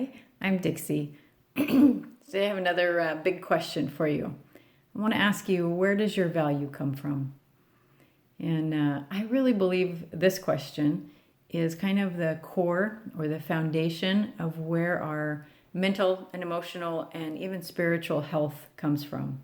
Hi, I'm Dixie. Today I have another big question for you. I want to ask you, where does your value come from? And I really believe this question is kind of the core or the foundation of where our mental and emotional and even spiritual health comes from.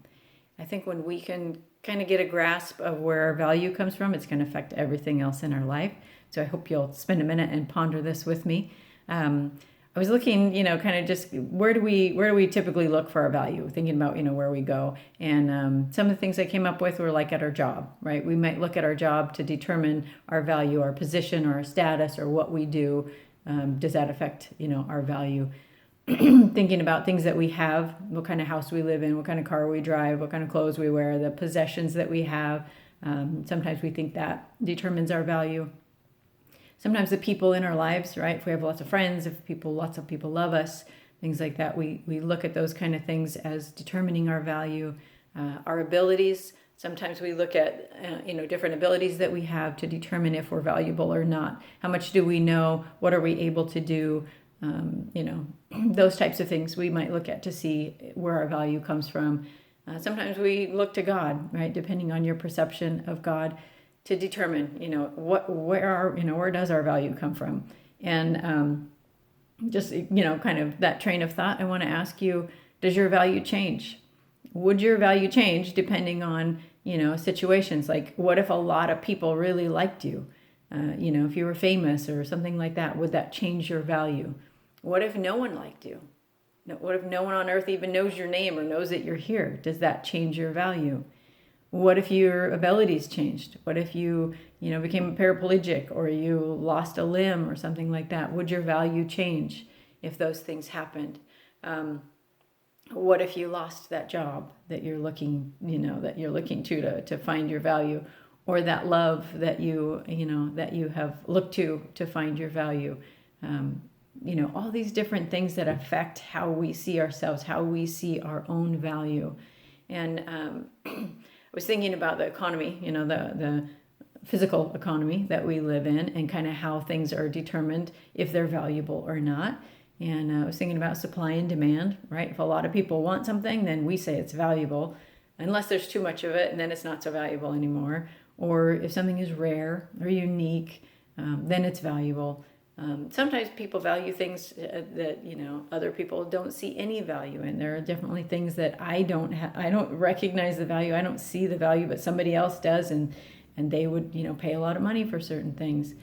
I think when we can kind of get a grasp of where our value comes from, it's going to affect everything else in our life. So I hope you'll spend a minute and ponder this with me. I was looking, kind of just where do we typically look for our value? Thinking about, where we go, and some of the things I came up with were like at our job, right? We might look at our job to determine our value, our position, or our status, or what we do. Does that affect, our value? Thinking about things that we have, what kind of house we live in, what kind of car we drive, what kind of clothes we wear, the possessions that we have. Sometimes we think that determines our value. Sometimes the people in our lives, right? If we have lots of friends, if lots of people love us, things like that, we look at those kind of things as determining our value. Our abilities, sometimes we look at, different abilities that we have to determine if we're valuable or not. How much do we know? What are we able to do? Those types of things we might look at to see where our value comes from. Sometimes we look to God, right? Depending on your perception of God, to determine, where does our value come from? And just, kind of that train of thought, I want to ask you, does your value change? Would your value change depending on, situations? Like, what if a lot of people really liked you? If you were famous or something like that, would that change your value? What if no one liked you? What if no one on earth even knows your name or knows that you're here? Does that change your value? What if your abilities changed? What if you, became a paraplegic or you lost a limb or something like that? Would your value change if those things happened? What if you lost that job that you're looking, to find your value, or that love that that you have looked to find your value? All these different things that affect how we see ourselves, how we see our own value. And I was thinking about the economy, the physical economy that we live in, and kind of how things are determined if they're valuable or not. And I was thinking about supply and demand, right? If a lot of people want something, then we say it's valuable, unless there's too much of it, and then it's not so valuable anymore. Or if something is rare or unique, then it's valuable. Sometimes people value things that other people don't see any value in. There are definitely things that I don't recognize the value. I don't see the value, but somebody else does, and they would pay a lot of money for certain things.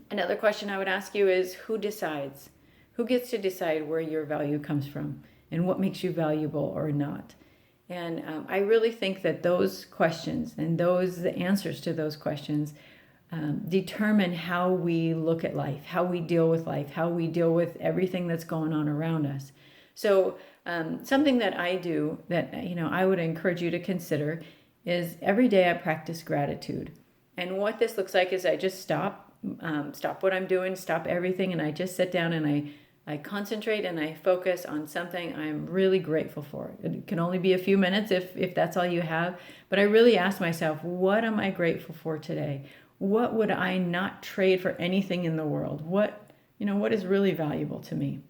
Another question I would ask you is, who decides? Who gets to decide where your value comes from and what makes you valuable or not? And I really think that those questions and the answers to those questions determine how we look at life, how we deal with life, how we deal with everything that's going on around us. So something that I do that, I would encourage you to consider is every day I practice gratitude. And what this looks like is I just stop what I'm doing, stop everything, and I just sit down and I concentrate and I focus on something I'm really grateful for. It can only be a few minutes if that's all you have, but I really ask myself, what am I grateful for today? What would I not trade for anything in the world? What is really valuable to me?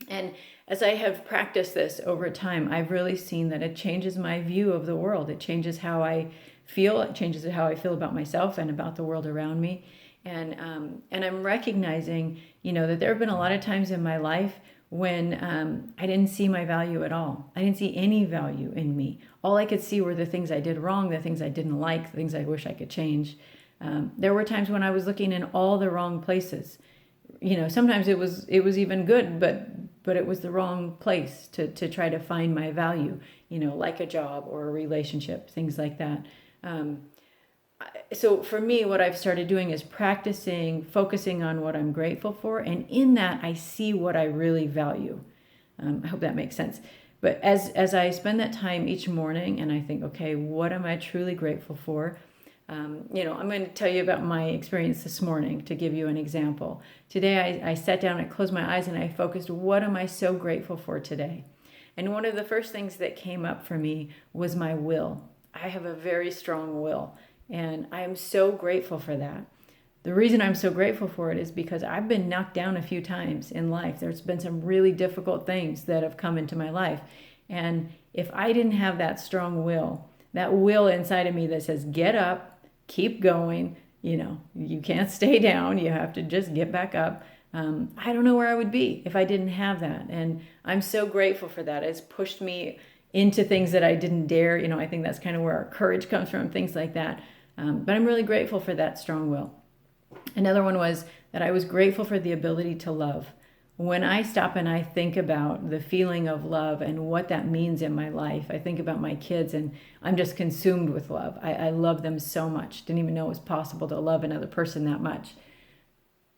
And as I have practiced this over time, I've really seen that it changes my view of the world. It changes how I feel. It changes how I feel about myself and about the world around me. And I'm recognizing, that there have been a lot of times in my life when I didn't see my value at all. I didn't see any value in me. All I could see were the things I did wrong, the things I didn't like, the things I wish I could change. There were times when I was looking in all the wrong places. Sometimes it was even good, but it was the wrong place to try to find my value, like a job or a relationship, things like that. So for me, what I've started doing is focusing on what I'm grateful for. And in that, I see what I really value. I hope that makes sense. But as I spend that time each morning and I think, okay, what am I truly grateful for? I'm going to tell you about my experience this morning to give you an example. Today, I sat down, I closed my eyes, and I focused, what am I so grateful for today? And one of the first things that came up for me was my will. I have a very strong will, and I am so grateful for that. the reason I'm so grateful for it is because I've been knocked down a few times in life. There's been some really difficult things that have come into my life. And if I didn't have that strong will, that will inside of me that says, get up, keep going, you can't stay down, you have to just get back up. I don't know where I would be if I didn't have that. And I'm so grateful for that. It's pushed me into things that I didn't dare. I think that's kind of where our courage comes from, things like that. But I'm really grateful for that strong will. Another one was that I was grateful for the ability to love. When I stop and I think about the feeling of love and what that means in my life, I think about my kids and I'm just consumed with love. I love them so much. Didn't even know it was possible to love another person that much.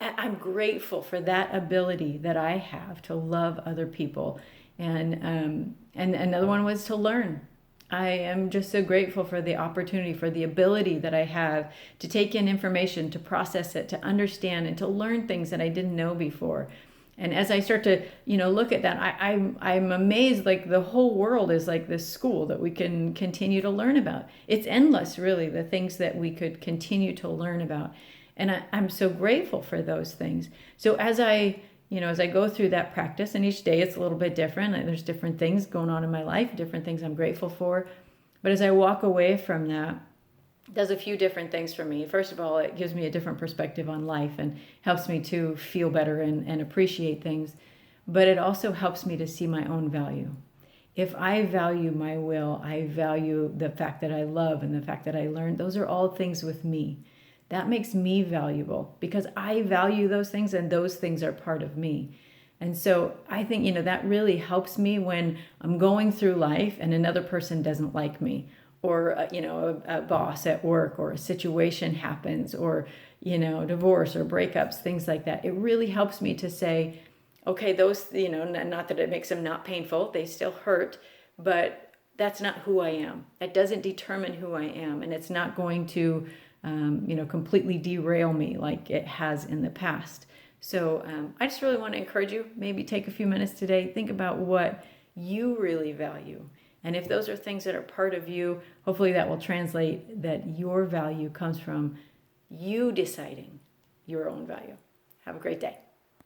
I'm grateful for that ability that I have to love other people. And another one was to learn. I am just so grateful for the opportunity, for the ability that I have to take in information, to process it, to understand, and to learn things that I didn't know before. And as I start to, look at that, I'm amazed. Like the whole world is like this school that we can continue to learn about. It's endless, really, the things that we could continue to learn about. And I'm so grateful for those things. So as I go through that practice, and each day it's a little bit different, and there's different things going on in my life, different things I'm grateful for. But as I walk away from that, it does a few different things for me. First of all, it gives me a different perspective on life and helps me to feel better and appreciate things. But it also helps me to see my own value. If I value my will, I value the fact that I love and the fact that I learn. Those are all things with me. That makes me valuable because I value those things and those things are part of me. And so I think, that really helps me when I'm going through life and another person doesn't like me, or, a boss at work, or a situation happens, or, divorce or breakups, things like that. It really helps me to say, okay, those, not that it makes them not painful, they still hurt, but that's not who I am. That doesn't determine who I am. And it's not going to completely derail me like it has in the past. So I just really want to encourage you, maybe take a few minutes today, think about what you really value. And if those are things that are part of you, hopefully that will translate that your value comes from you deciding your own value. Have a great day.